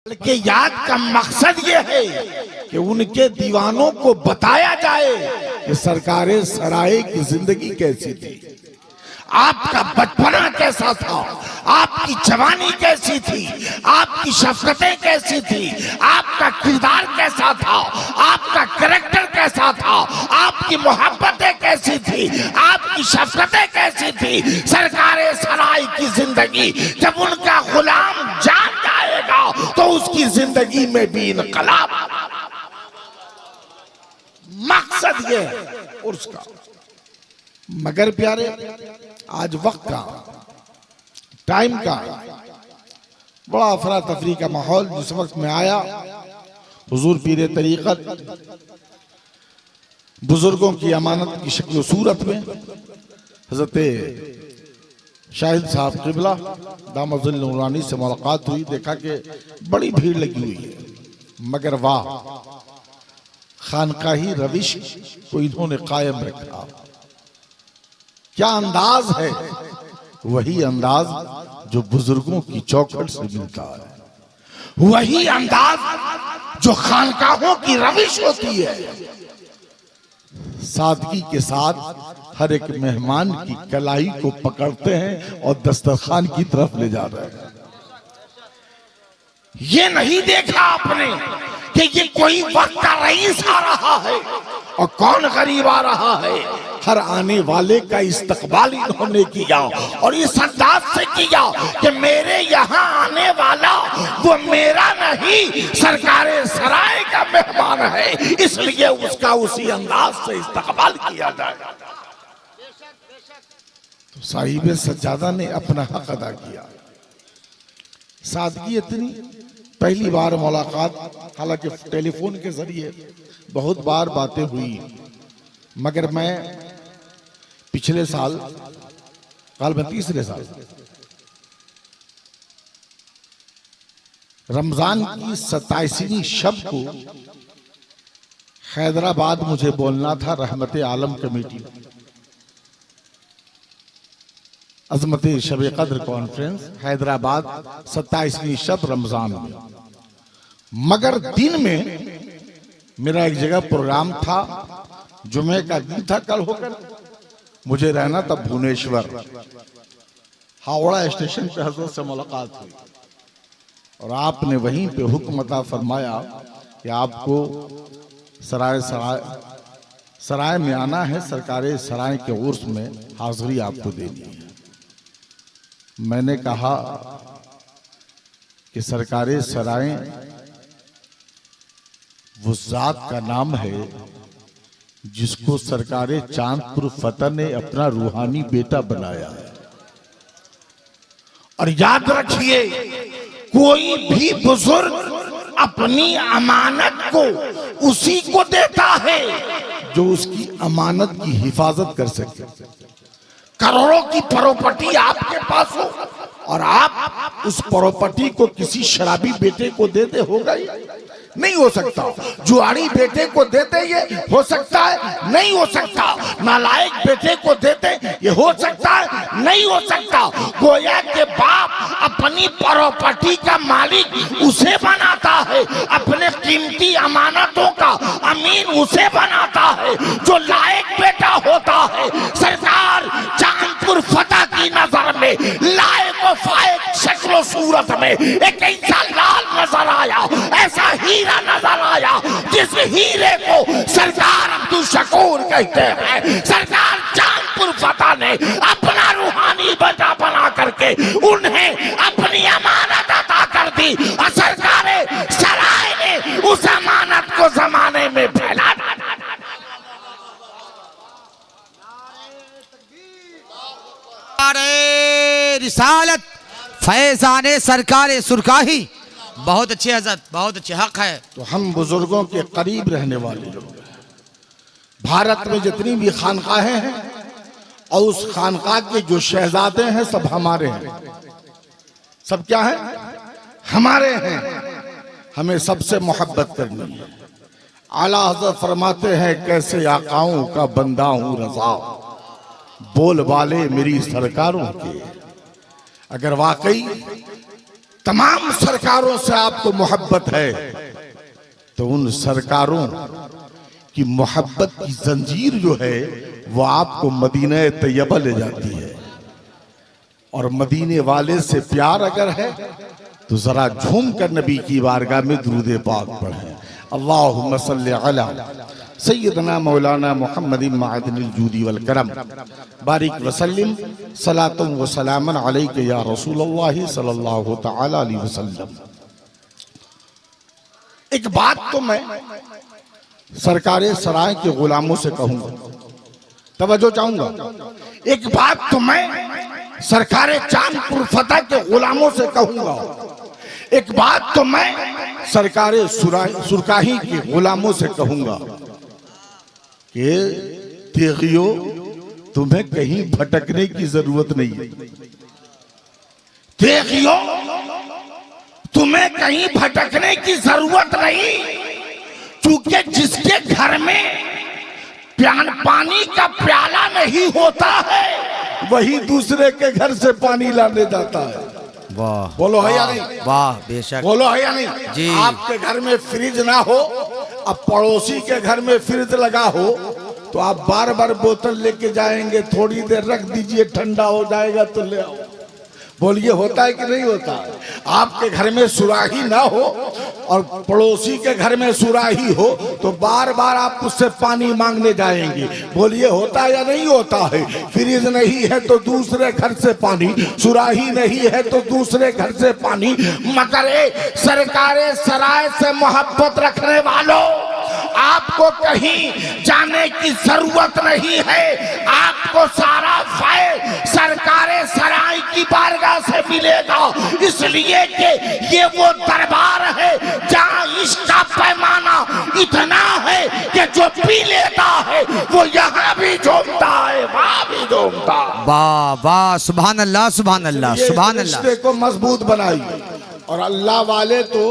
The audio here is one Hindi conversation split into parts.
बल्कि याद का मकसद ये है कि उनके दीवानों को बताया जाए कि सरकारे सराय की जिंदगी कैसी थी, आपका बचपना कैसा था, आपकी जवानी कैसी थी, आपकी शफकतें कैसी थी, आपका किरदार कैसा था, आपका कैरेक्टर कैसा था, आपकी मोहब्बतें कैसी थी, आपकी शफकतें कैसी थी। सरकारे सराय की जिंदगी जब उनका गुलाम जान जाएगा तो उसकी जिंदगी में भी इनकलाब। मकसद ये है उर्स का। मगर प्यारे, आज वक्त का, टाइम का बड़ा अफरा तफरी का माहौल जिस वक्त में आया, हुजूर पीर तरीक़त बुजुर्गों की अमानत की शक्ल सूरत में हजरत शाहिद साहब क़िबला दामद नूरानी से मुलाकात हुई। देखा कि बड़ी भीड़ लगी हुई है, मगर वाह, खानकाही रविश को इन्होंने कायम रखा। क्या अंदाज है, वही अंदाज जो बुजुर्गों की चौखट से मिलता है, वही अंदाज जो खानकाहों की रविश होती है। सादगी के साथ हर एक मेहमान की कलाई को पकड़ते हैं और दस्तरखान की तरफ ले जा रहे हैं। ये नहीं देखा आपने कि ये कोई वक्त का रईस आ रहा है और कौन गरीब आ रहा है। हर आने वाले का इस्तकबाल इन्होंने किया और इस अंदाज से किया कि मेरे यहाँ आने वाला वो मेरा नहीं, सरकारे सराय का मेहमान है, इसलिए उसका उसी अंदाज से इस्तकबाल किया जाएगा। तो साहिब सज्जादा ने अपना हक अदा किया। सादगी इतनी, पहली बार मुलाकात, हालांकि टेलीफोन के जरिए बहुत बार बातें हुई, मगर मैं पिछले साल, कल मैं तीसरे साल रमजान की 27वीं शब को हैदराबाद मुझे बोलना था रहमत आलम कमेटी अजमत शब कद्र कॉन्फ्रेंस हैदराबाद 27वीं शब रमजान में, मगर दिन में मेरा एक जगह प्रोग्राम था, जुमे का दिन था। कल होकर मुझे रहना था भुवनेश्वर, हावड़ा स्टेशन पे हजरत से मुलाकात हुई और आपने वहीं पे हुक्म अता फरमाया कि आपको सराय में आना है, सरकारे सराय के उर्स में हाजिरी आपको देनी है। मैंने कहा कि सरकारे सराय वो जात का नाम है जिसको सरकारे चांदपुर फतेह ने अपना रूहानी बेटा बनाया है। और याद रखिए, कोई भी बुजुर्ग अपनी अमानत को उसी को देता है जो उसकी अमानत की हिफाजत कर सके। करोड़ों की प्रॉपर्टी आपके पास हो और आप उस प्रॉपर्टी को किसी शराबी बेटे को दे दे, होगा ही नहीं हो सकता। जुआरी बेटे को देते ये हो सकता है, नहीं हो सकता। नालायक बेटे को देते ये हो सकता है, नहीं हो सकता। गोया के बाप अपनी प्रॉपर्टी का मालिक उसे बनाता है, अपने कीमती अमानतों का अमीन उसे बनाता है जो लायक बेटा होता है। सरकार चांदपुर फतेह की नजर में लायक व फायक शक्ल सूरत में एक ऐसा लाल नजर आया, ऐसा हीरा नजर आया जिस हीरे को सरकार अब्दुल शकूर कहते हैं। सरकार चांदपुर फतेह ने अपना रूहानी बेटा बना करके उन्हें अपनी अमानत अता कर दी और सरकारे सराय ने उस अमानत को जमाने में फैला दिया। रिसालत फैजाने सरकारे सुरकाही, बहुत अच्छे हजरत, बहुत अच्छे हक है। तो हम बुजुर्गों के करीब रहने वाले लोग हैं। भारत में जितनी भी खानकाहें हैं और उस खानकाह के जो शहजादे हैं सब हमारे हैं। सब क्या है? हमारे हैं। हमें सबसे मोहब्बत करनी है। आला हज़रत फरमाते हैं, कैसे आकाओं का बंदा हूं रज़ा, बोल वाले मेरी सरकारों के। अगर वाकई तमाम सरकारों से आपको मोहब्बत है, तो उन सरकारों की मोहब्बत की जंजीर जो है वो आपको मदीना तैयबा ले जाती है। और मदीने वाले से प्यार अगर है तो जरा झूम कर नबी की बारगाह में दुरूद पाक पढ़ें। अल्लाहुम्मा सल्ली अला सय्यदना मौलाना मुहम्मदिन मअदनिल जूदी वल करम बारिक वसल्लिम सलातुम व सलामन अलैका या रसूलुल्लाह सल्लल्लाहु तआला अलैहि वसल्लम। एक बात तो मैं सरकारे सराय के गुलामों से कहूंगा, तवज्जो चाहूंगा। एक बात तो मैं सरकारे चांदपुर फतह के गुलामों से कहूंगा। एक बात तो मैं सरकारे सुरकाही के गुलामों से कहूंगा कि तेगियो तुम्हें कहीं भटकने की जरूरत नहीं है। तेगियो तुम्हें कहीं भटकने की जरूरत नहीं, क्योंकि जिसके घर में पानी का प्याला नहीं होता है वही दूसरे के घर से पानी लाने जाता है। वाह, बोलो है या नहीं? वाह, बेशक। बोलो है या नहीं? जी। आपके घर में फ्रिज ना हो, अब पड़ोसी के घर में फ्रिज लगा हो, तो आप बार बार बोतल लेके जाएंगे, थोड़ी देर रख दीजिए, ठंडा हो जाएगा तो ले आओ। बोलिए होता है कि नहीं होता? आपके घर में सुराही ना हो और पड़ोसी के घर में सुराही हो तो बार बार आप उससे पानी मांगने जाएंगे। बोलिए होता है या नहीं होता है? फ्रिज नहीं है तो दूसरे घर से पानी, सुराही नहीं है तो दूसरे घर से पानी। मगर सरकारे सराय से मोहब्बत रखने वालों, आपको कहीं जाने की जरूरत नहीं है। आपको सारा फैज़ सरकारे सराय की बारगाह से मिलेगा, इसलिए कि ये वो दरबार है जहाँ इश्क का पैमाना इतना है कि जो पी लेता है वो यहाँ भी झूमता है, वहाँ भी झूमता है। वाह वाह, सुभान अल्लाह, सुभान अल्लाह, सुभान अल्लाह। रिश्ते को मजबूत बनाइए। और अल्लाह वाले तो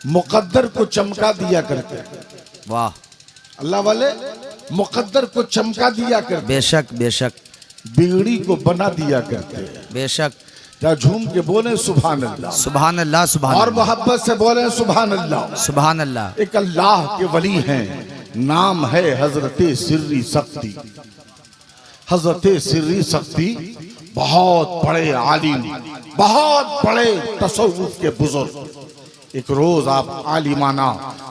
मुकद्दर को चमका दिया करते हैं। वाह, अल्लाह वाले मुकद्दर को चमका दिया करते, बेशक बेशक, बिगड़ी को बना दिया करते हैं। बेशक। क्या झूम के बोले सुभान अल्लाह, सुभान अल्लाह, सुभान और अल्लाह, मोहब्बत से बोले सुभान अल्लाह। सुभान अल्लाह। एक अल्लाह के वली हैं, नाम है हजरत सिर्री सख्ती। हजरत सिर्री सख्ती बहुत बड़े आलिम, बहुत बड़े तसव्वुफ के बुजुर्ग। एक रोज आप आलिमाना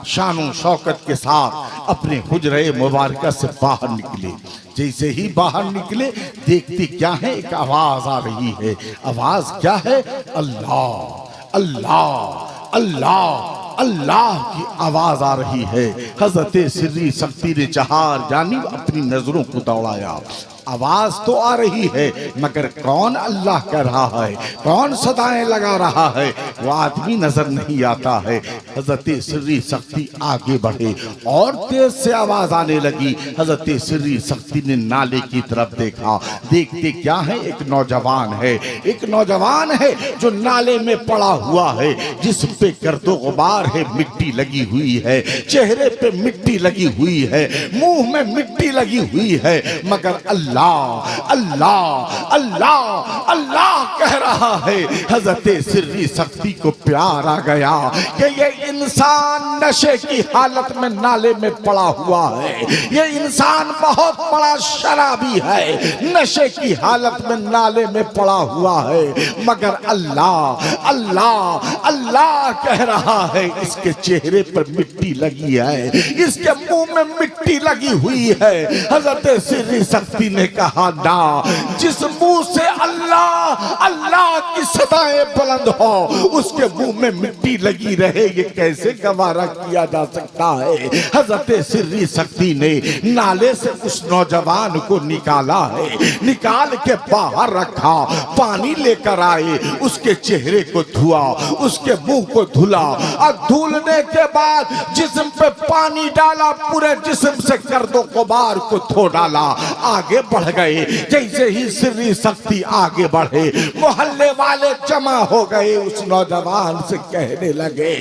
शानो शौकत के साथ अपने हुजरे मुबारका से बाहर निकले। जैसे ही बाहर निकले देखते क्या है, एक आवाज आ रही है। आवाज क्या है? अल्लाह अल्लाह अल्लाह अल्लाह की आवाज आ रही है। हजरत सिर्री सख्ती ने चार जानिब अपनी नजरों को दौड़ाया। आवाज तो आ रही है, मगर कौन अल्लाह कह रहा है, कौन सदाएं लगा रहा है, वो आदमी नजर नहीं आता है। हजरत सिर्री सख्ती आगे बढ़े और तेज से आवाज आने लगी। हजरत सिर्री सख्ती ने नाले की तरफ देखा। देखते क्या है, एक नौजवान है। एक नौजवान है जो नाले में पड़ा हुआ है, जिस पे गर्दो गुबार है, मिट्टी लगी हुई है, चेहरे पे मिट्टी लगी हुई है, मुंह में मिट्टी लगी हुई है, मगर अल्लाह अल्लाह अल्लाह अल्लाह कह रहा है। हजरत सिर्री सख्ती को प्यार आ गया कि ये इंसान नशे की हालत में नाले में पड़ा हुआ है, ये इंसान बहुत बड़ा शराबी है, नशे की हालत में नाले में पड़ा हुआ है, मगर अल्लाह अल्लाह अल्लाह कह रहा है। इसके चेहरे पर मिट्टी लगी है, इसके मुंह में मिट्टी लगी हुई है। हजरत सिर्री सख्ती ने कहा, ना, जिस मुंह से अल्लाह अल्लाह की सदाएं बुलंद हो उसके मुंह में मिट्टी लगी रहे, ये कैसे गवारा किया जा सकता है। हजरत सिर्री सख्ती ने नाले से उस नौजवान को निकाला है, निकाल के बाहर रखा, पानी लेकर आए, उसके चेहरे को धुआ, उसके मुंह को धुला, और धुलने के बाद जिस्म पे पानी डाला, पूरे जिस्म से गर्दो गुबार को धो डाला। आगे बढ़ गए। जैसे ही सिर्री शक्ति आगे बढ़े, मोहल्ले वाले जमा हो गए, उस नौजवान से कहने लगे,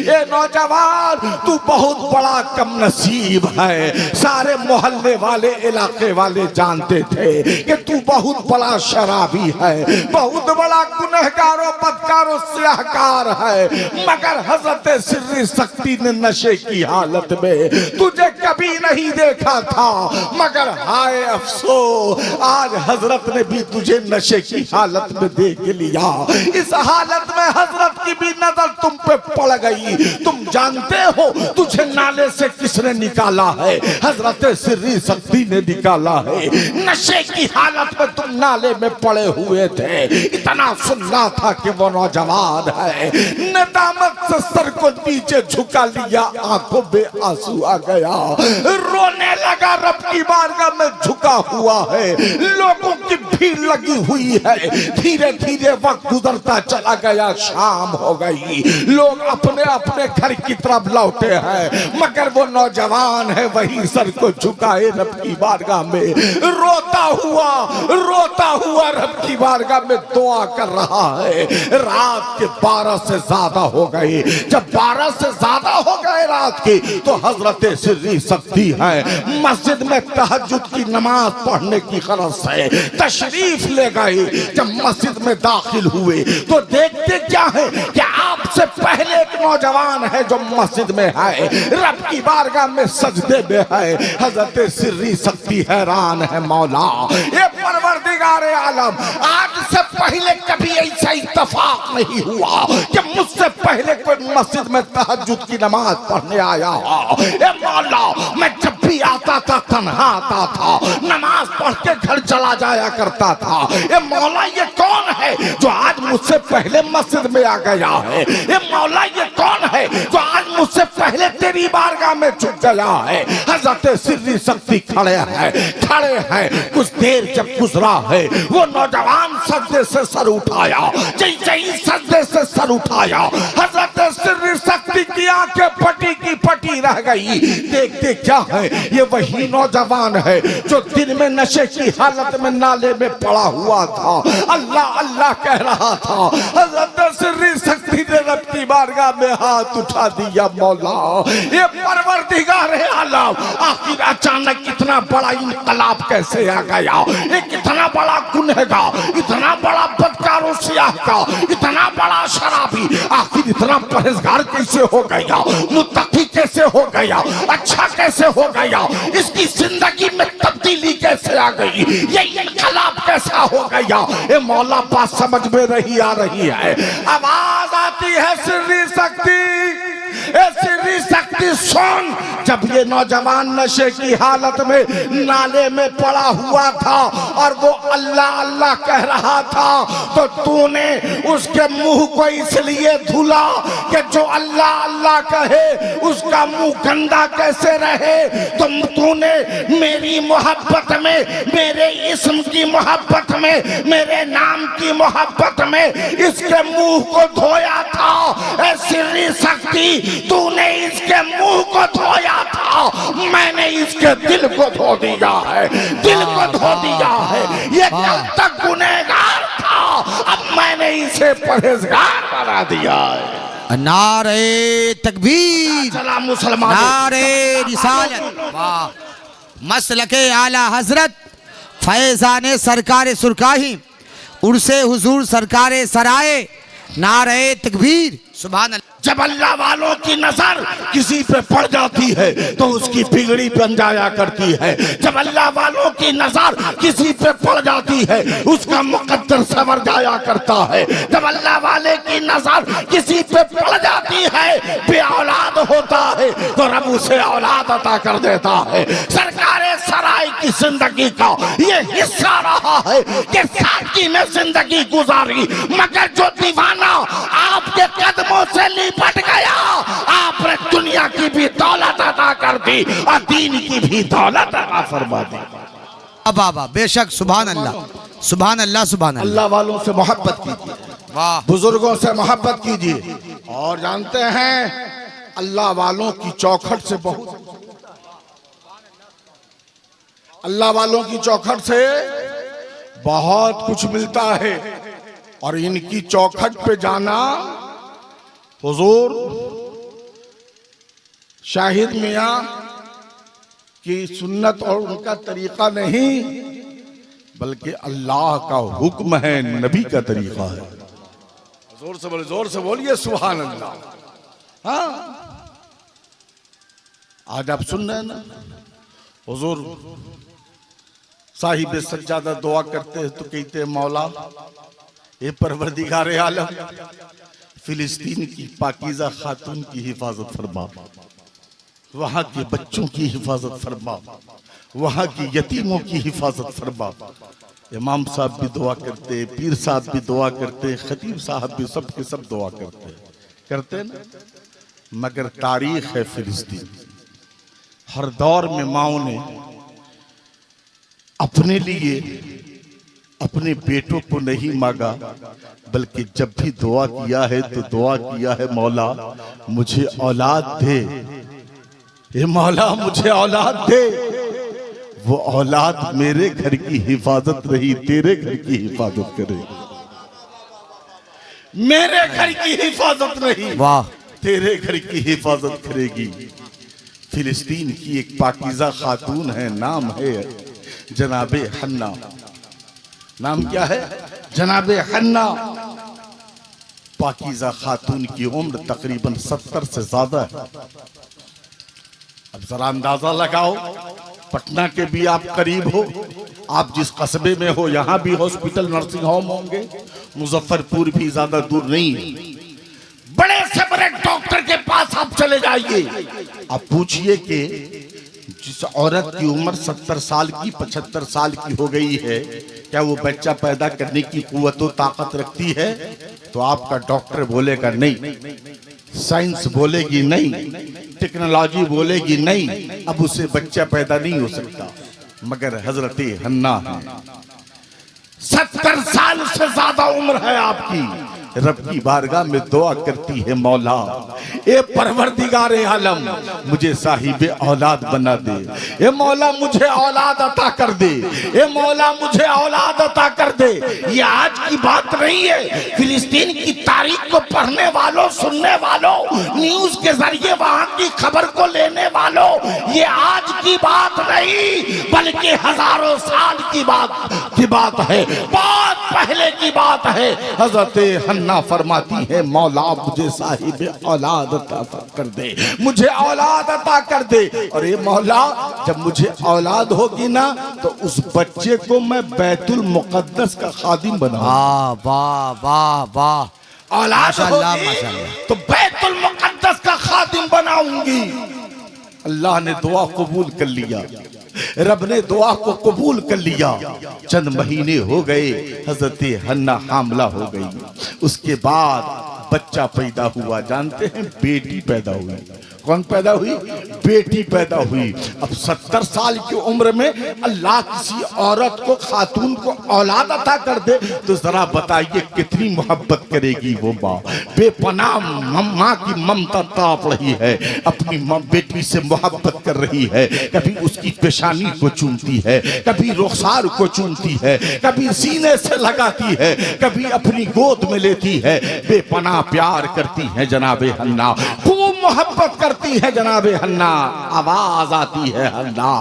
ए नौजवान, तू बहुत बड़ा कम नसीब है। सारे मोहल्ले वाले, इलाके वाले जानते थे कि तू बहुत बड़ा शराबी है, बहुत बड़ा गुनहगारों, बदकारों, स्याहकार है, मगर हजरत सिर्री शक्ति ने नशे की हालत में तुझे कभी नहीं देखा था। मगर हाय अफसोस, आज हजरत ने भी तुझे नशे की हालत में देख लिया। इस हालत में हजरत की भी नजर तुम पे पड़ गई। तुम जानते हो तुझे नाले से किसने निकाला है? हजरत सिर्री शक्ति ने निकाला है। नशे की हालत में तुम नाले में पड़े हुए थे, इतना सुनना था कि वो नौजवान है। नदामत से सर को नीचे झुका लिया, आंखों में आंसू आ गया, रोने लगा। रब की बारगाह में झुका हुआ है, लोगों की भीड़ लगी हुई है। धीरे धीरे वक्त गुजरता चला गया, शाम हो गई, लोग अपने अपने घर की तरफ लौटे हैं, मगर वो नौजवान है वही सर को झुकाए रब की बारगाह में रोता हुआ रब की बारगाह में दुआ कर रहा है। रात के 12 से ज्यादा हो गए। जब 12 से ज्यादा हो गए रात की, तो हजरत सिर्री शक्ति है मस्जिद में तहज्जुद की नमाज पढ़ने की गरज से तशरीफ ले गए। जब मस्जिद में दाखिल हुए तो देखते क्या है कि आपसे पहले एक नौजवान है जो मस्जिद में है, रब की बारगाह में सजदे में है। हजरत सिर्री शक्ति हैरान है, मौला ये परवरदिगारे आलम, आज से पहले कभी ऐसा इत्तेफाक नहीं हुआ कि मुझसे पहले कोई मस्जिद में तहज्जुद की नमाज पढ़ने आया हो। ए मौला, मैं जब भी आता था तन्हा आता था, नमाज पढ़ के घर चला जाया करता था। ए मौला, ये कौन है जो आज मुझसे पहले मस्जिद में आ गया है? ए मौला, ये कौन है जो आज मुझसे पहले तेरी बारगाह में झुक गया है? हजरत सिर्री शक्ति खड़े हैं। कुछ देर जब गुजरा है, वो नौजवान सजदे से सर उठाया। जैसे ही सजदे से सर उठाया, हजरत सिर्री शक्ति की आंखें पटी की पटी रह गई। देखते क्या है, ये वही नौजवान है जो दिन में नशे की हालत में नाले में पड़ा हुआ था, अल्लाह अल्लाह कह रहा था। हजरत सिर्री शक्ति ने रब की बारगाह में हाथ उठा दिया, मौला ये परवरदिगार आलम, आखिर अचानक इतना बड़ा इनकलाब कैसे आ गया? ये कितना बड़ा गुनहगार, इतना बड़ा बदकारों स्याहकार, इतना बड़ा शराबी, आखिर इतना परहेजगार कैसे हो गया? मुत्तकी कैसे हो गया? अच्छा कैसे हो गया? इसकी जिंदगी में तब्दीली कैसे आ गई? ये इनकलाब कैसा हो गया? ये मौला बात समझ में नहीं आ रही है। आवाज आती है सिर्री शक्ति, सिर्री शक्ति सुन। जब ये नौजवान नशे की हालत में नाले में पड़ा हुआ था और वो अल्लाह अल्लाह कह रहा था, तो तूने उसके मुंह को इसलिए धुला कि जो अल्लाह अल्लाह कहे उसका मुंह गंदा कैसे रहे। तुम तूने मेरी मोहब्बत में, मेरे इस्म की मोहब्बत में, मेरे नाम की मोहब्बत में इसके मुंह को धोया था। सिर्री शक्ति, तूने इसके मुंह को धोया था, मैंने इसके दिल को धो दिया है, दिल को धो दिया है। ये कल तक गुनहगार था, अब मैंने इसे परहेजगार बना दिया है। नारे तकबीर, चला मुसलमान, नारे रिसालत, वाह। मसलके आला हजरत फैजाने सरकारे सुरकाही, उर्से हुजूर सरकारे सराए, नारे तकबीर, सुभान अल्लाह। जब अल्लाह वालों की नजर किसी पे पड़ जाती है तो उसकी बिगड़ी बन जाया करती है। जब अल्लाह वालों की नजर किसी पे पड़ जाती है उसका मुकद्दर संवर जाया करता है। जब अल्लाह वाले की नजर किसी पे पड़ जाती है, बे औलाद होता है, तो रब उसे औलाद अता कर देता है। सरकारे सराय की जिंदगी का ये हिस्सा रहा है कि सादगी में जिंदगी गुजारी, मगर जो दीवाना आपके कदमों से लिपट गया, आपने दुनिया की भी दौलत अता कर दी और दीन की भी दौलत अता फरमा दी। बाबा बेशक, सुभान अल्लाह, सुभान अल्लाह, सुभान अल्लाह। अल्लाह वालों से मोहब्बत कीजिए, वाह, बुजुर्गों से मोहब्बत कीजिए। और जानते हैं अल्लाह वालों की चौखट से बहुत, अल्लाह वालों की चौखट से बहुत कुछ मिलता है और इनकी चौखट पे जाना हुजूर शाहिद मियाँ की सुन्नत और उनका तरीका नहीं बल्कि अल्लाह का हुक्म है, नबी का तरीका है। जोर से बोलिए सुभान अल्लाह। हाँ, आज आप सुन रहे हैं ना, हुजूर साहिब सज्जादा दुआ करते हैं तो कहते हैं मौला ये परवरदिगार आलम फिलिस्तीन की पाकीज़ा खातून की हिफाजत फरमा, वहां के बच्चों की हिफाजत फरमा, वहां की यतीमों की हिफाजत फरमा। इमाम साहब भी दुआ करते, पीर साहब भी दुआ करते, खतीब साहब भी सब के सब दुआ करते ना। मगर तारीख है फिलिस्तीन, हर दौर में माओ ने अपने लिए अपने बेटों को नहीं मांगा, बल्कि जब भी दुआ किया है तो दुआ किया है मौला मुझे औलाद दे, ये मौला मुझे औलाद दे। वो औलाद मेरे घर की हिफाजत रही, तेरे घर की हिफाजत करेगी। मेरे घर की हिफाजत नहीं, वाह, तेरे घर की हिफाजत करेगी। फिलिस्तीन की एक पाकीज़ा खातून है, नाम है जनाबे हन्ना। नाम क्या है? जनाबे हन्ना। पाकीज़ा खातून की उम्र तकरीबन 70 से ज्यादा है। अब जरा अंदाजा लगाओ, पटना के भी आप करीब हो, आप जिस कस्बे में हो यहाँ भी हॉस्पिटल नर्सिंग होम होंगे, मुजफ्फरपुर भी ज्यादा दूर नहीं है। बड़े से बड़े डॉक्टर के पास आप चले जाइए, आप पूछिए कि जिस औरत की उम्र 70 साल की 75 साल की हो गई है, क्या वो बच्चा पैदा करने की कुव्वत और ताकत रखती है? तो आपका डॉक्टर बोलेगा नहीं, साइंस बोलेगी नहीं, टेक्नोलॉजी बोलेगी नहीं, अब उसे बच्चा पैदा नहीं हो सकता। मगर हजरत हन्ना है, 70 साल से ज्यादा उम्र है आपकी, रब की बारगाह में दुआ करती है मौला ए परवरदिगार आलम मुझे साहिब औलाद बना दे, ए मौला मुझे औलाद अता कर दे, ए मौला मुझे औलाद अता कर दे। ये आज की बात नहीं है, फिलिस्तीन की तारीख को पढ़ने वालों, सुनने वालों, न्यूज के जरिए वहां की खबर को लेने वालों, ये आज की बात नहीं बल्कि हजारों साल की बात है, बहुत पहले की बात है। हजरत हन्ना फरमाती है मौला मुझे साहिब औलाद अता कर दे, मुझे औलाद अता कर दे। और ये मौला जब मुझे औलाद होगी ना तो उस बच्चे को मैं बैतुल मुकद्दस का खादिम बनाऊंगा। वाह वाह वाह, औलाद माशाअल्लाह होगी माशाअल्लाह, तो बैतुल मुकद्दस का खादिम बनाऊंगी। अल्लाह ने दुआ कबूल कर लिया, रब ने दुआ को कबूल कर लिया। चंद महीने हो गए, हजरत हन्ना हामला हो गई। उसके बाद बच्चा पैदा हुआ, जानते हैं बेटी पैदा हुई। कौन पैदा हुई? बेटी पैदा हुई। अब 70 साल की उम्र में अल्लाह किसी औरत को, खातून को औलाद अता कर दे तो जरा बताइए कितनी मोहब्बत करेगी वो माँ। बेपनाह माँ की ममता ताप रही है, अपनी बेटी से मोहब्बत कर रही है, कभी उसकी पेशानी को चूमती है, कभी रुखसार को चूमती है, कभी सीने से लगाती है, कभी अपनी गोद में लेती है। बेपनाह प्यार करती है जनाबे हन्ना, खूब मोहब्बत करती है जनाबे हन्ना। आवाज आती है हन्ना,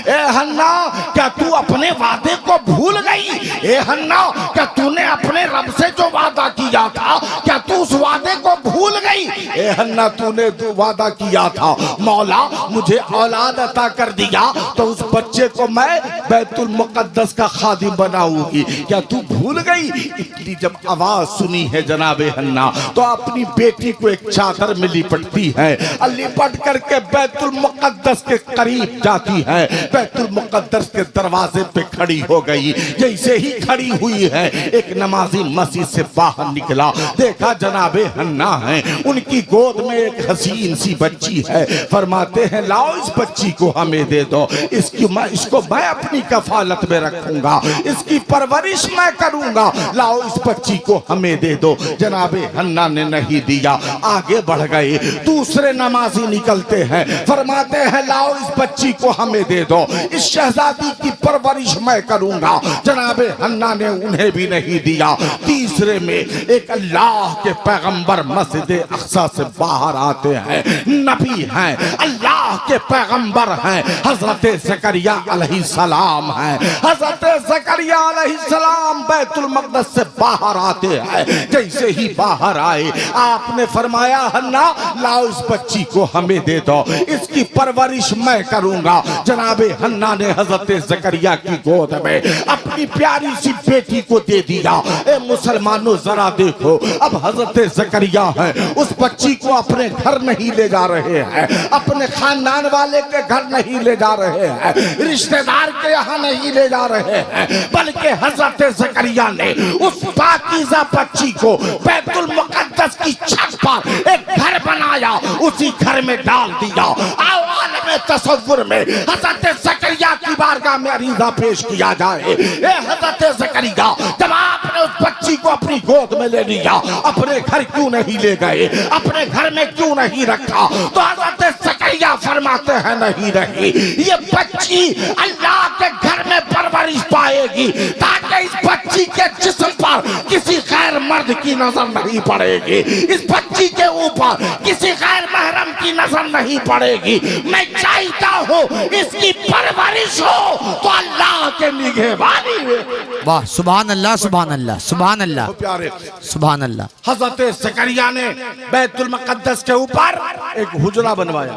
ए हन्ना क्या तू अपने वादे को भूल गई? ए हन्ना क्या तूने अपने रब से जो वादा किया था, क्या तू उस वादे को भूल गई? ए हन्ना तूने जो वादा किया था मौला मुझे औलाद अता कर दिया तो उस बच्चे को मैं बैतुल मुकद्दस का खादिम बनाऊंगी, क्या तू भूल गई? इतनी जब आवाज सुनी है जनाबे हन्ना तो अपनी बेटी को एक चादर में लिपटती है, लिपट करके बैतुल मुकद्दस के करीब जाती है, बैतुल मुकद्दस के दरवाजे पे खड़ी हो गई। जैसे ही खड़ी हुई है एक नमाजी मस्जिद से बाहर निकला, देखा जनाबे हन्ना है, उनकी गोद में एक हसीन सी बच्ची है। फरमाते हैं लाओ इस बच्ची को हमें दे दो, इसको मैं अपनी कफालत में रखूंगा, इसकी परवरिश मैं करूंगा, लाओ इस बच्ची को हमें दे दो। जनाबे हन्ना ने नहीं दिया, आगे बढ़ गए। दूसरे नमाजी निकलते हैं, फरमाते हैं लाओ इस बच्ची को हमें दे दो, इस शहजादी की परवरिश मैं करूंगा। जनाबे हन्ना ने उन्हें भी नहीं दिया। तीसरे में एक अल्लाह के पैगंबर मस्जिद अक्सा से बाहर आते हैं, नबी हैं, अल्लाह के पैगंबर हैं, हजरत ज़करिया अलैहिस्सलाम हैं। हजरत ज़करिया अलैहिस्सलाम बैतुल मक़दस से बाहर आते हैं। जैसे ही बाहर आए आपने फरमाया हन्ना लाओ इस बच्ची को हमें दे दो, इसकी परवरिश मैं करूंगा। जनाबे हन्ना ने हजरत ज़करिया की गोद में अपनी प्यारी सी बेटी को दे दिया। ए मुसलमानों जरा देखो, अब हजरत ज़करिया है, उस बच्ची को अपने घर नहीं ले जा रहे हैं, अपने खानदान वाले के घर नहीं ले जा रहे हैं, रिश्तेदार के यहाँ नहीं ले जा रहे हैं, बल्कि हजरत ज़करिया ने उस पाकीज़ा बच्ची को बैतुल मुक़द्दस की छत पर एक घर बनाया, उसी घर में डाल दिया। आवाम तसव्वुर में हजरत ज़करिया की बारगाह में अरीज़ा पेश किया जाए। ए हजरत ज़करिया, जब आपने उस बच्ची को अपनी गोद में ले लिया, अपने घर क्यों नहीं ले गए, अपने घर में क्यों नहीं रखा? तो हजरत ज़करिया फरमाते हैं नहीं नहीं, ये बच्ची अल्लाह के घर में परवरिश पाएगी, ताकि इस बच्ची के जिस्म पर किसी गैर मर्द की नजर नहीं पड़ेगी, इस बच्ची के ऊपर किसी गैर महरम की नजर नहीं पड़ेगी। मैं चाहता हूँ इसकी परवरिश हो तो अल्लाह के निगहबानी में। वाह, सुभान अल्लाह, सुभान अल्लाह, सुभान अल्लाह, प्यारे सुभान अल्लाह। हजरत ज़करिया ने बैतुल मुक़द्दस के ऊपर एक हुजरा बनवाया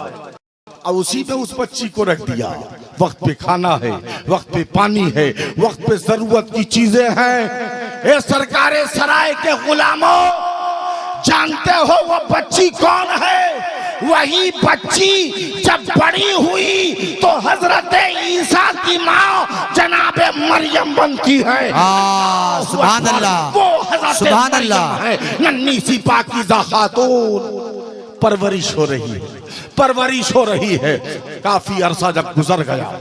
और उसी पे उस बच्ची को रख दिया। वक्त पे खाना है, वक्त पे पानी है, वक्त पे जरूरत की चीजें हैं। ए सरकारे सराय के गुलामों, जानते हो वो बच्ची कौन है? वही बच्ची जब बड़ी हुई तो हजरत ईसा की माँ जनाबे मरियम बनती है। सुभान अल्लाह, वो हजरत सुभान मरियम अल्लाह है, नन्ही सी पाकीज़ा खातून। परवरिश हो रही है, परवरिश हो रही है। काफी अरसा जब गुजर गया,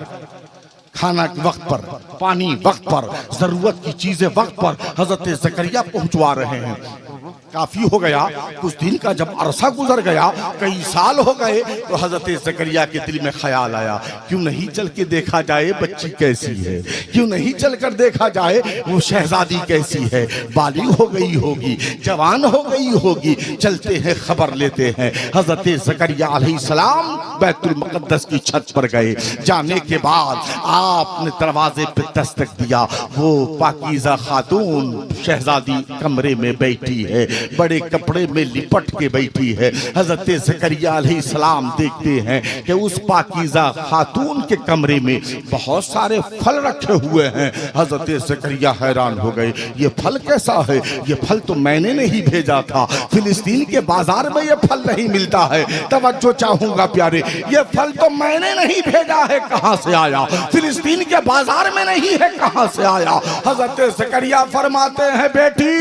खाना वक्त पर, पानी वक्त पर, जरूरत की चीजें वक्त पर हजरत ज़करिया पहुंचवा रहे हैं। काफी हो गया, कुछ दिन का जब अरसा गुजर गया, कई साल हो गए, तो हजरत ज़करिया के दिल में ख्याल आया, क्यों नहीं चल के देखा जाए बच्ची कैसी है, क्यों नहीं चलकर देखा जाए वो शहजादी कैसी है, बालिग हो गई होगी, जवान हो गई होगी। चलते हैं, खबर लेते हैं। हजरत ज़करिया अलैहिस्सलाम बैतुल मुक़द्दस की छत पर गए। जाने के बाद आपने दरवाजे पे दस्तक दिया। वो पाकीज़ा खातून शहजादी कमरे में बैठी है, बड़े कपड़े में लिपट के बैठी है। हजरत ज़करिया अलैहिस्सलाम देखते हैं कि उस पाकीज़ा खातून के कमरे में बहुत सारे फल रखे हुए हैं। हजरत ज़करिया हैरान हो गए, ये फल कैसा है? ये फल तो मैंने नहीं भेजा था, फिलिस्तीन के बाजार में ये फल नहीं मिलता है। तवज्जो चाहूंगा प्यारे, ये फल तो मैंने नहीं भेजा है, कहां से आया? फिलिस्तीन के बाजार में नहीं है, कहां से आया? हजरत ज़करिया फरमाते हैं बेटी,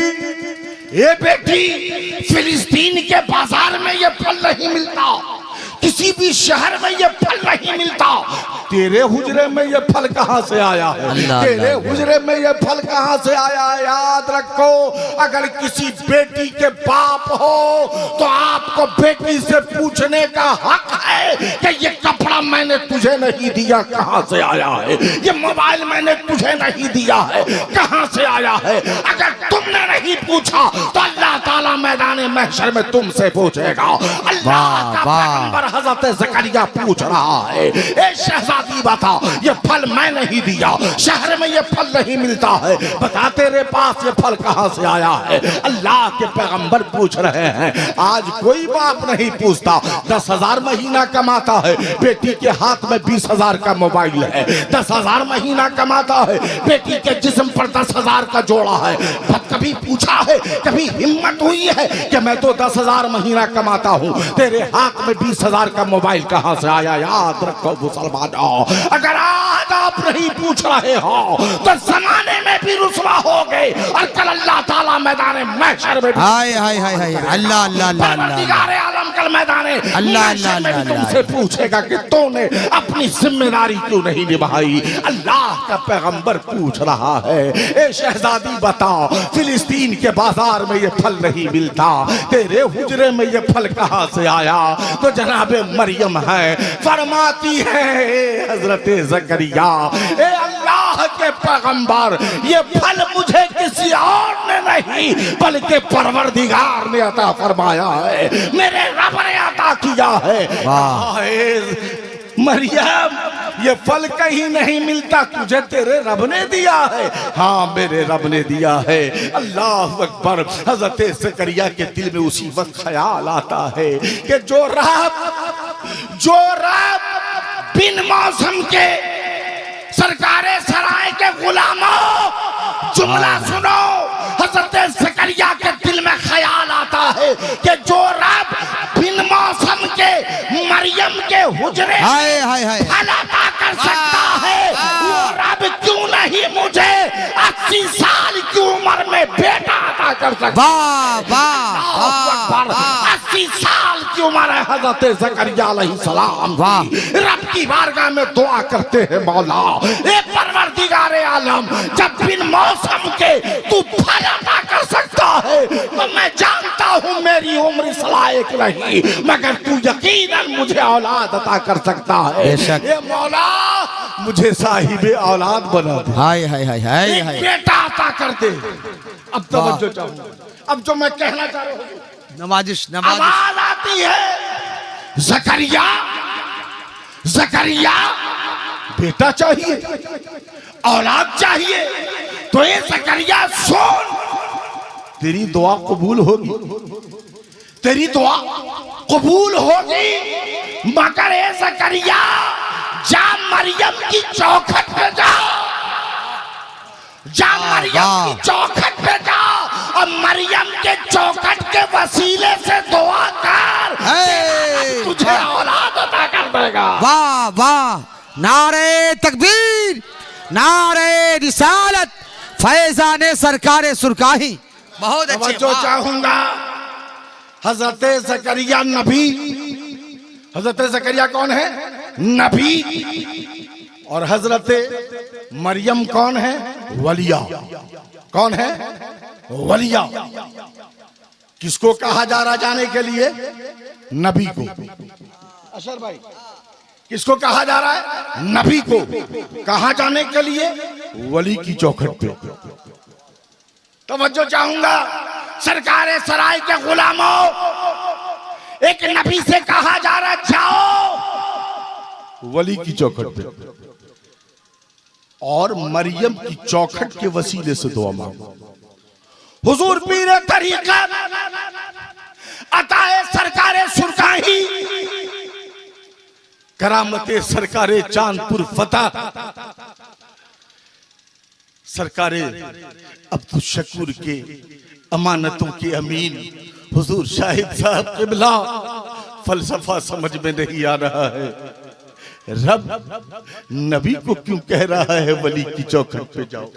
ये बेटी, फिलिस्तीन के बाजार में ये फल नहीं मिलता, किसी भी शहर में ये फल नहीं मिलता। तेरे हुजरे में ये फल कहां से आया है? तेरे हुजरे में ये फल कहां से आया है? याद रखो, अगर किसी बेटी के बाप हो तो आपको बेटी से पूछने का हक है कि ये कपड़ा मैंने तुझे नहीं दिया, कहां से आया है? ये मोबाइल मैंने तुझे नहीं दिया है, कहां से आया है? अगर तुमने नहीं पूछा तो अल्लाह ताला मैदान महशर में तुमसे पूछेगा। अल्लाह का पैगंबर हजरत ज़करिया पूछ रहा है, ए शहजादी बता, ये फल मैं नहीं दिया, शहर में ये फल नहीं मिलता है, बता तेरे पास ये फल कहां से आया है? अल्लाह के पैगंबर पूछ रहे हैं। आज कोई बाप नहीं पूछता। 10,000 महीना कमाता है, बेटी के हाथ में 20,000 का मोबाइल है। 10,000 महीना कमाता है, बेटी के जिस्म पर 10,000 का जोड़ा है। कभी पूछा है, कभी हिम्मत हुई है कि मैं तो 10,000 महीना कमाता हूं, तेरे हाथ में 20,000 का मोबाइल कहां से आया? याद रखो मुसलमानों, अगर आज आप नहीं पूछ रहे हो तो जमाने में भी रुसवा हो गए और कल अल्लाह ताला मैदान महशर में हाय हाय हाय हाय, अल्लाह अल्लाह अल्लाह, परवरदिगार आलम कल मैदान अल्लाह अल्लाह तुमसे पूछेगा कि तूने अपने अपनी जिम्मेदारी क्यों नहीं निभाई? अल्लाह का पैगंबर पूछ रहा है, ए शहजादी बताओ, फिलिस्तीन के बाजार में ये फल नहीं मिलता, तेरे हुजरे में ये फल कहां से आया? तो जनाबे मरियम है, फरमाती है हजरत ज़करिया, ए अल्लाह के पैगंबर, ये फल मुझे किसी और ने नहीं बल्कि परवरदिगार ने अता फरमाया है, मेरे रब ने अता किया है। मरियम, ये फल कहीं नहीं मिलता, तुझे तेरे रब ने दिया है। हाँ, मेरे रब ने दिया है। अल्लाह अकबर। हजरत ज़करिया के दिल में उसी वक्त ख्याल आता है कि जो रब बिन मौसम के सरकारे सराय के गुलामों, जुमला सुनो, हजरत ज़करिया के दिल में ख्याल आता है कि जो रब बिन मौसम के मरियम के हुजरे फल अता कर सकता है, वो रब क्यों नहीं मुझे 80 साल की उम्र में बेटा अता कर सकता? 80 साल की उम्र है हजरत ज़करिया अलैहिस्सलाम की। रब की बारगाह में दुआ करते हैं, मौला ए परवरदिगारे आलम, जब बिन मौसम के तू फल अता कर सकता है, तो मैं जानता हूँ मेरी उम्र इस लायक नहीं, मगर तू यकीनन मुझे औलाद अता कर सकता है। ये मौला मुझे साहिबे औलाद बना दे, एक बेटा अता कर दे। अब तवज्जो चाहूँ, अब जो मैं कहना चाह रहा हूँ, नवाजिश आवाज आती है, ज़करिया, ज़करिया, बेटा चाहिए, औलाद चाहिए। तो ये ज़करिया सुन, तेरी दुआ कबूल होगी, तेरी दुआ कबूल होगी, मगर ये ज़करिया जा मरियम की चौखट पे जा, जा मरियम की चौखट पे जा और मरियम के चौखट के वसीले से दुआ कर, तुझे औलाद अता कर देगा। वाह वाह, नारे तकबीर, नारे रिसालत, फैजाने सरकारे सुरकाही। बहुत अच्छे। जो चाहूंगा, हजरत ज़करिया नबी, हजरत ज़करिया कौन है? नबी। और हजरत मरियम कौन है? वलिया। कौन है? वलिया। किसको कहा जा रहा जाने के लिए? नबी को। अशर भाई, किसको कहा जा रहा है? नबी को। कहा जाने के लिए? वली की चौखट पे। तवज्जो चाहूंगा, सरकारे सराय के गुलामों, एक नबी से कहा जा रहा जाओ वली की चौखट पे और मरियम की चौखट के वसीले से दुआ मांगो। हुजूर पीर तरीक़त अताए सरकारे सुरकाही, करामते सरकारे चांदपुर फतेह, सरकारे अब्दुल शकूर के अमानतों के अमीन हुजूर शाहिद साहब क़िबला, फलसफा समझ में नहीं आ रहा है, रब नबी को क्यों कह रहा है वली की चौखट पे जाओ?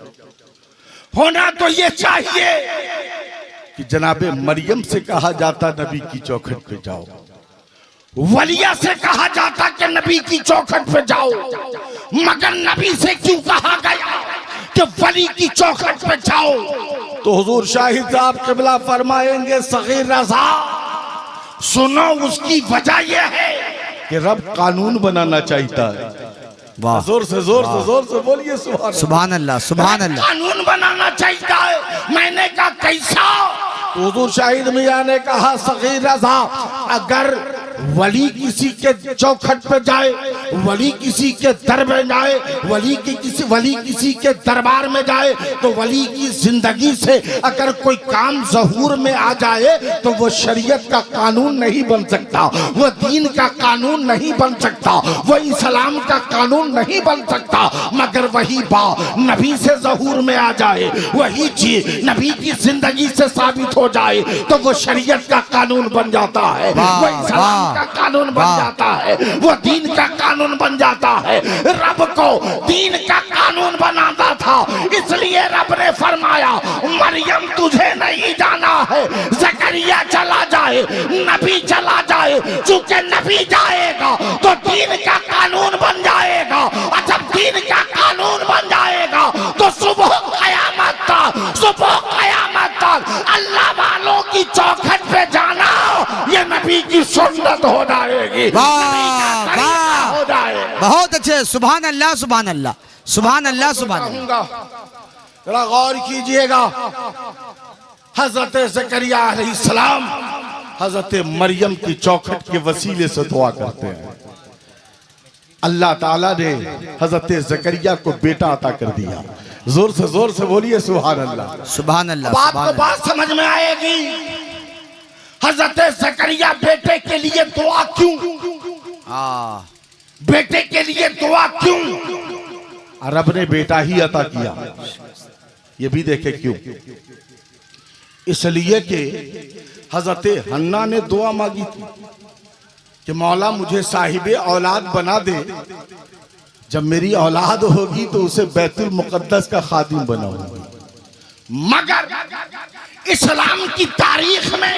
होना तो ये चाहिए कि जनाबे मरियम से कहा जाता नबी की चौखट पे जाओ, वलिया से कहा जाता कि नबी की चौखट पे जाओ, मगर नबी से क्यों कहा गया कि वली की चौखट पे जाओ? तो हुजूर शाहिद साहब क़िबला फरमाएंगे, सगीर रज़ा सुनो, उसकी वजह यह है कि रब कानून बनाना चाहता है। जोर से बोलिए सुभान अल्लाह, सुभान अल्लाह। कानून बनाना चाहता है। मैंने कहा कैसा? हुजूर शाहिद मियां ने कहा, सगीर रज़ा, अगर वली किसी के चौखट पे जाए, वली किसी के दर में जाए, वली किसी के दरबार में जाए, तो वली की जिंदगी से अगर कोई काम ज़हूर में आ जाए तो वो शरीयत का कानून नहीं बन सकता, वो दीन का कानून नहीं बन सकता, वो इस्लाम का कानून नहीं बन सकता, मगर वही बात नबी से ज़हूर में आ जाए, वही चीज नबी की जिंदगी से साबित हो जाए तो वो शरीयत का कानून बन जाता है, वो इस्लाम का कानून बन जाता है, वो दीन का कानून बन जाता है। रब को दीन का कानून बनाना था, इसलिए रब ने फरमाया, मरियम तुझे नहीं जाना है, ज़करिया चला जाए, नबी चला जाए, चूंकि नबी जाएगा तो दीन का कानून बन जाएगा। सुन्नत हो जाएगी, वाह वाह, हो जाएगा। बहुत अच्छे, सुभान अल्लाह सुभान अल्लाह सुभान अल्लाह सुभान अल्लाह। जरा गौर कीजिएगा, हजरत ज़करिया अलैहिस्सलाम हजरत मरियम की चौखट के वसीले से दुआ करते हैं। अल्लाह ताला ने हजरत ज़करिया को बेटा अता कर दिया। जोर से बोलिए सुभान अल्लाह सुभान अल्लाह। आपको बात समझ में आएगी, हजरत ज़करिया बेटे के लिए दुआ क्यों, बेटे के लिए दुआ क्यों, रब ने बेटा ही अता किया। ये भी देखे क्यों, इसलिए कि हजरत हन्ना ने दुआ मांगी थी कि मौला मुझे साहिबे औलाद बना दे, जब मेरी औलाद होगी तो उसे बैतुल मुकद्दस का खादिम बनाऊंगी। मगर इस्लाम की तारीख में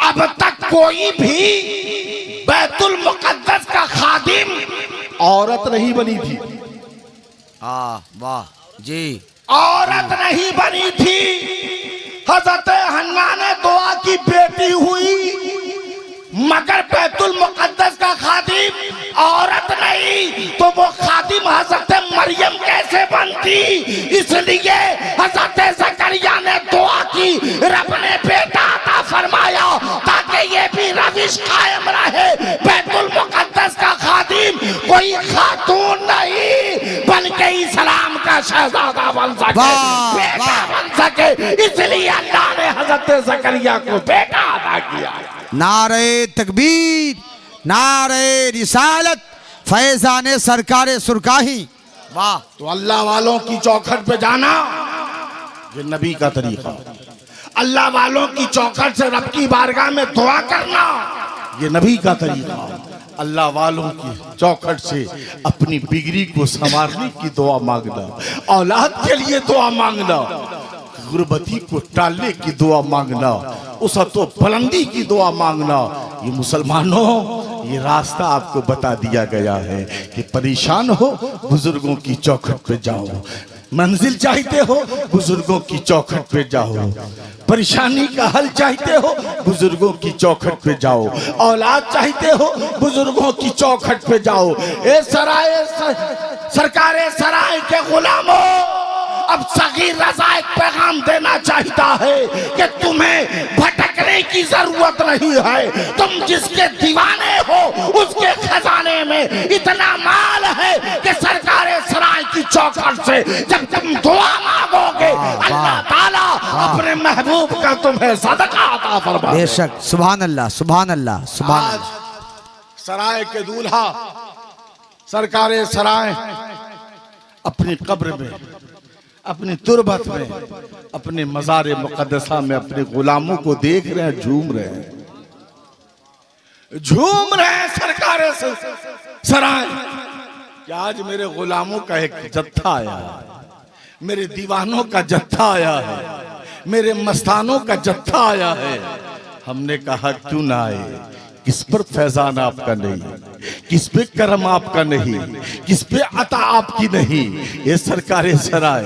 अब तक कोई भी बैतुल मुकद्दस का खादिम औरत नहीं बनी थी। वाह जी, औरत नहीं बनी थी। हजरत हन्ना ने दुआ की बेटी हुई, मगर बैतुल मुकद्दस का खादिम औरत नहीं, तो वो खादिम हजरत मरियम कैसे बनती। इसलिए हजरत ज़करिया ने दुआ की, रब ने बेटा अता फरमाया ताकि ये भी रविश कायम रहे, बैतुल मुकद्दस का खादिम कोई खातून नहीं बल्कि इस्लाम का शहजादा बन सके, बेटा बन सके। इसलिए अल्लाह ने हजरत ज़करिया को बेटा अता किया। नारे तकबीर, नारे रिसालत, फैजाने सरकारे सुरकाही। वाह। तो अल्लाह वालों की चौखट पे जाना ये नबी का तरीका, अल्लाह वालों की चौखट से रब की बारगाह में दुआ करना ये नबी का तरीका, अल्लाह वालों की चौखट से अपनी बिगड़ी को संवारने की दुआ मांगना, औलाद के लिए दुआ मांगना, गुर्बती को टालने की दुआ मांगना, उस तो बुलंदी की दुआ मांगना। ये मुसलमानों, ये रास्ता आपको बता दिया गया है कि परेशान हो बुजुर्गों की चौखट पे जाओ, मंजिल चाहते हो बुजुर्गों की चौखट पे जाओ, परेशानी का हल चाहते हो बुजुर्गों की चौखट पे जाओ, औलाद चाहते हो बुजुर्गों की चौखट पे जाओ। ए सराय सरकारे सराय के गुलामों, अब सगीर रज़ा एक पैगाम देना चाहता है कि तुम्हें भटकने की जरूरत नहीं है। तुम जिसके दीवाने हो उसके खजाने में इतना माल है कि सरकारे सराय की चौखट से जब तुम दुआ मांगोगे अल्लाह ताला अपने महबूब का तुम्हें सदका अता फरमाए। बेशक, सुभान अल्लाह सुभान अल्लाह सुभान। आज सराय के दूल्हा सरकारे सराय अपनी कब्र में, अपनी तुरबत में, अपने मज़ार मुक़द्दसा में अपने गुलामों को देख रहे हैं, झूम रहे हैं सरकारे सराय कि आज मेरे गुलामों का एक जत्था आया है, मेरे दीवानों का जत्था आया है, मेरे मस्तानों का जत्था आया है। हमने कहा क्यों ना आए, किस पर फैजान आपका नहीं, किस पे करम आपका नहीं, किस पे अता आपकी नहीं। ये सरकारे सराय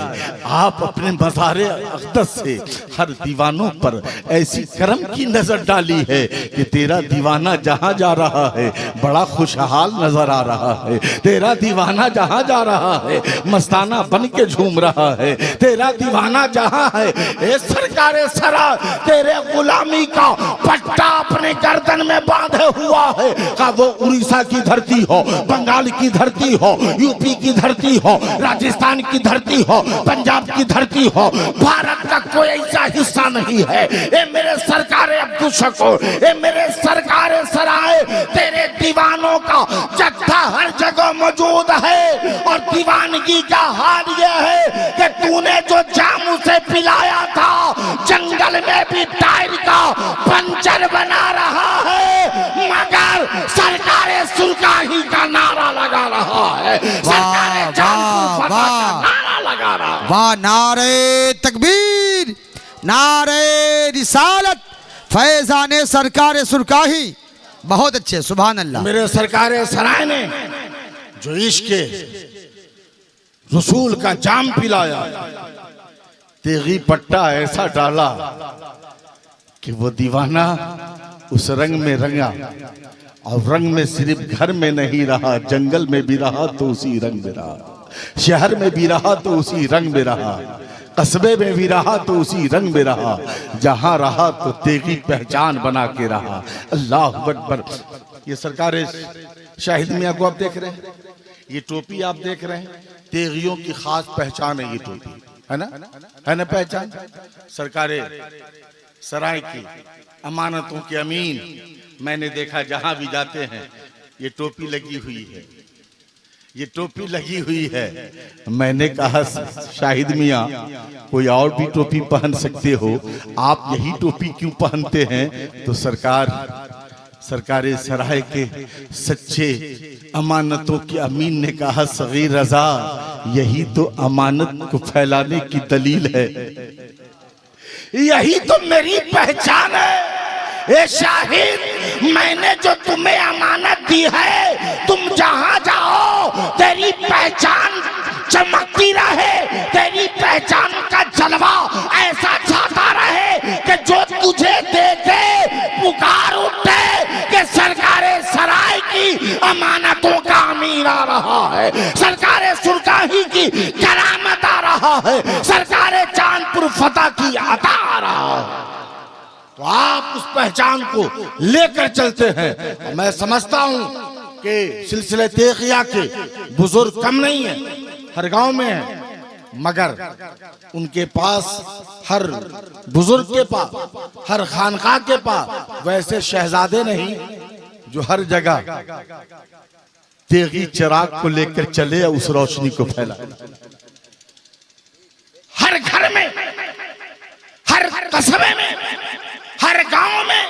आप अपने मज़ारे अक़दस से हर दीवानों पर ऐसी करम की नजर डाली है कि तेरा दीवाना जहां जा रहा है बड़ा खुशहाल नजर आ रहा है, तेरा दीवाना जहां जा रहा है मस्ताना बन के झूम रहा है, तेरा दीवाना जहां है। ये सरकारे सराय तेरे गुलामी का पट्टा अपने गर्दन में बांधे हुआ है, का वो उड़ीसा की धरती हो, बंगाल की धरती हो, यूपी की धरती हो, राजस्थान की धरती हो, पंजाब की धरती हो, भारत का कोई ऐसा हिस्सा नहीं है। ये मेरे सरकारे अब्दुल शकूर, ये मेरे सरकारे सराय तेरे दीवानों का जत्था हर जगह मौजूद है। और दीवानगी का हाल ये है कि तूने जो जाम उसे पिलाया था जंगल में भी टायर का पंचर बना रहा है, मगर सरकारे सुरकाही का नारा लगा रहा है, सरकारे जाम का नारा लगा रहा है। वाह, नारे तकबीर, नारे रिसालत, फैजाने सरकारे सुरकाही। बहुत अच्छे, सुभान अल्लाह। मेरे सरकारे सराय ने जो इश्क रसूल का जाम पिलाया, तेगी पट्टा ऐसा डाला कि वो दीवाना उस रंग में रंगा, और रंग में सिर्फ घर में नहीं रहा, जंगल में भी रहा तो उसी रंग में रहा, शहर में भी रहा तो उसी रंग में रहा, कस्बे में भी रहा तो उसी रंग में रहा, जहां रहा तो तेगी पहचान बना के रहा। अल्लाह अकबर। ये सरकार शाहिद मियां को आप देख रहे हैं, ये टोपी आप देख रहे हैं, तेगियों की खास पहचान है ये टोपी, है ना पहचान। सरकार सराय की अमानतों के अमीन, मैंने देखा जहां भी जाते हैं ये टोपी लगी हुई है, ये टोपी लगी हुई है। मैंने कहा शाहिद मियां कोई और भी टोपी पहन सकते हो, आप यही टोपी क्यों पहनते हैं? तो सरकार सराय के सच्चे अमानतों के अमीन ने कहा सगीर रजा, यही तो अमानत को फैलाने की दलील है, यही तो मेरी पहचान है। ए शाहिद, मैंने जो तुम्हें अमानत दी है, तुम जहां जाओ तेरी पहचान चमकती रहे, तेरी पहचान का जलवा ऐसा छाता रहे कि जो तुझे देखे पुकार उठे कि सरकारे सराय की अमानतों का अमीर आ रहा है, सरकारे सुरकाही की करामत आ रहा है, सरकारे चांदपुर फतह की अता आ रहा है। तो आप उस पहचान को लेकर चलते हैं। मैं समझता हूं कि सिलसिले तेगिया के बुजुर्ग कम नहीं है, हर गांव में है, मगर उनके पास, हर बुजुर्ग के पास, हर खानकाह के पास वैसे शहजादे नहीं जो हर जगह तेगी चिराग को लेकर चले और उस रोशनी को फैलाए। हर घर में, हर कस्बे में, हर गांव में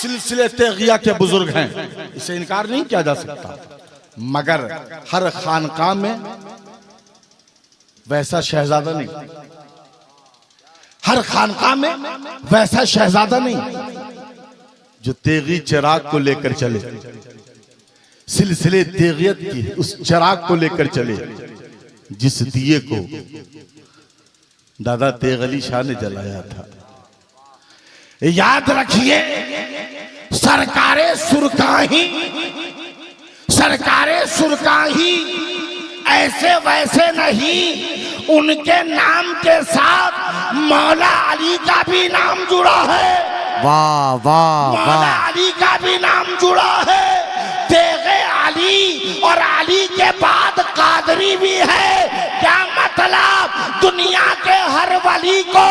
सिलसिले तेगिया के बुजुर्ग हैं, इसे इनकार नहीं किया जा सकता, मगर हर खानकाह में वैसा शहजादा नहीं, हर खानकाह में वैसा शहजादा नहीं जो तेगी चिराग को लेकर चले, सिलसिले तेगियत की उस चिराग को लेकर चले जिस दिए को दादा तेग अली शाह ने जलाया था। याद रखिए, सरकारे सुरकाही ऐसे वैसे नहीं, उनके नाम के साथ मौला अली का भी नाम जुड़ा है। वाह वाह मौला वाह, अली का भी नाम जुड़ा है, तेगे अली और अली के बाद कादरी भी है। क्या मतलब? दुनिया के हर वली को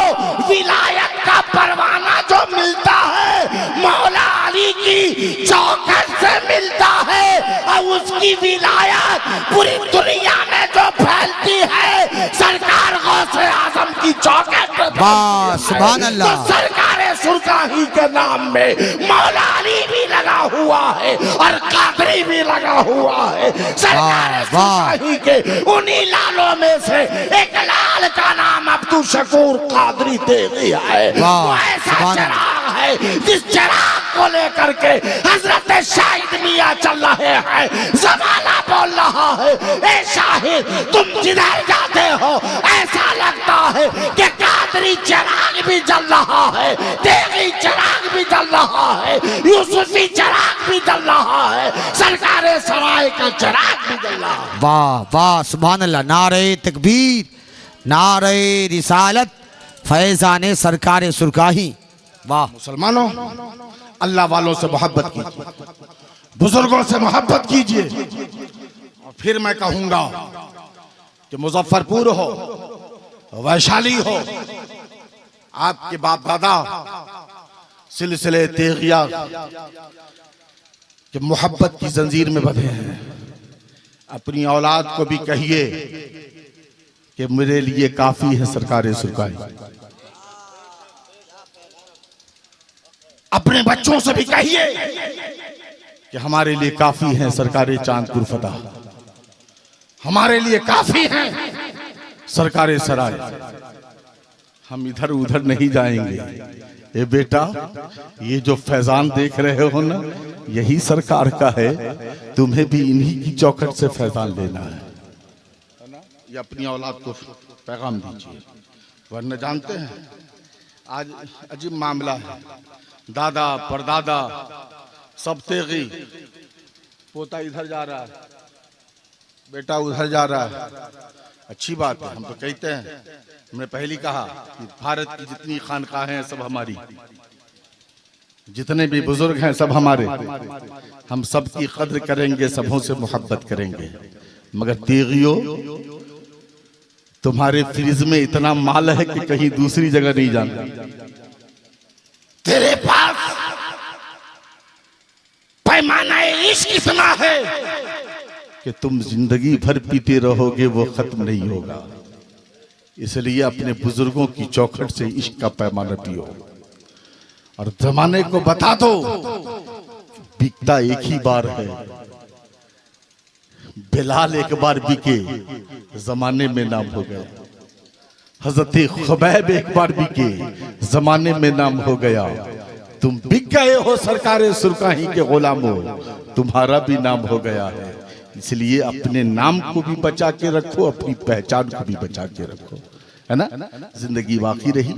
विलायत का परवाना जो मिलता है मौला अली की चौखट से मिलता है, और उसकी विलायत पूरी दुनिया में जो फैलती है सरकार गौसे आजम की चौखट पे। वाह सुभान अल्लाह। तो सरकारे सुरकाही के नाम में मौला अली भी लगा हुआ है और कादरी भी लगा हुआ है। सरकारे सुरकाही के उन्हीं लालों में से एक लाल का नाम अब्दुल शकूर कादरी तेगी है। वो ऐसा चिराग है जिस चिराग को लेकर के हजरत शाहिद मियां चल रहे हैं। जमाना बोल रहा है, ए शाहिद तुम जिधर जाते हो ऐसा लगता है कि कादरी चिराग भी जल रहा है, तेगी चिराग भी जल रहा है, यूसुफी चिराग भी जल रहा है, सरकारे सराय का चिराग भी जल रहा है। वाह वाह सुभान अल्लाह। नारे तकबीर, नारे रिसालत, फैजाने सरकारे सुरकाही। वाह। मुसलमानों, अल्लाह वालों से मोहब्बत कीजिए, बुजुर्गों से मोहब्बत कीजिए। और फिर मैं कहूंगा कि मुजफ्फरपुर हो, वैशाली हो, आपके बाप दादा सिलसिले तेगिया कि मोहब्बत की जंजीर में बंधे हैं। अपनी औलाद को भी कहिए कि मेरे लिए काफी है सरकारे सुरकाही। अपने बच्चों से भी कहिए कि हमारे लिए काफी है सरकारे चांदपुर फतह, हमारे लिए काफी है सरकारे सराय, हम इधर उधर नहीं जाएंगे। ए बेटा, ये जो फैजान देख रहे हो ना, यही सरकार का है, तुम्हें भी इन्हीं की चौखट से फैजान लेना है। ये अपनी औलाद को पैगाम दीजिए, वरना जानते हैं आज अजीब मामला है। दादा परदादा सब तेगी, पोता इधर जा रहा है, बेटा उधर जा रहा है। अच्छी बात है, हम तो कहते हैं, हमने पहले कहा कि भारत की जितनी खानकाहें हैं सब हमारी, जितने भी बुजुर्ग हैं सब हमारे, हम सबकी कद्र करेंगे, सबों से मोहब्बत करेंगे। मगर तेगियों, तुम्हारे फ्रिज में इतना माल है कि कहीं दूसरी जगह नहीं जाना। तेरे पास पैमाना इश्क इतना है कि तुम जिंदगी भर पीते रहोगे, वो खत्म नहीं होगा। इसलिए अपने बुजुर्गों की चौखट से इश्क का पैमाना पियो और जमाने को बता दो बिकता एक ही बार है। बिलाल एक बार बिके, जमाने में नाम हो गया। हजरत खुबैब एक बार बिके, जमाने में नाम हो गया। तुम बिक गए हो सरकारे सुरकाही के गुलामों, तुम्हारा भी नाम हो गया है। इसलिए अपने नाम को भी बचा के रखो, अपनी पहचान को भी बचा के रखो, है ना। जिंदगी बाकी रही।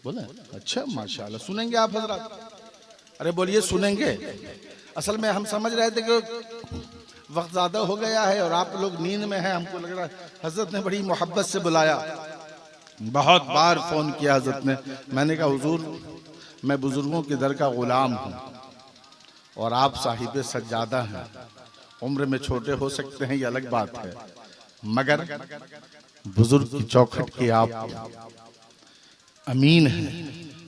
बोला अच्छा माशाल्लाह, सुनेंगे आप हजरत? अरे बोलिए सुनेंगे। असल में हम समझ रहे थे कि वक्त ज्यादा हो गया है और आप लोग नींद में हैं, हमको लग रहा है। हजरत ने बड़ी मोहब्बत से बुलाया, बहुत बार फोन किया हजरत ने। मैंने कहा हुजूर, मैं बुजुर्गों के दर का गुलाम हूँ और आप साहिब सज्जादा हैं। उम्र में छोटे हो सकते हैं, ये अलग बात है, मगर बुजुर्ग की चौखट के आप अमीन हैं।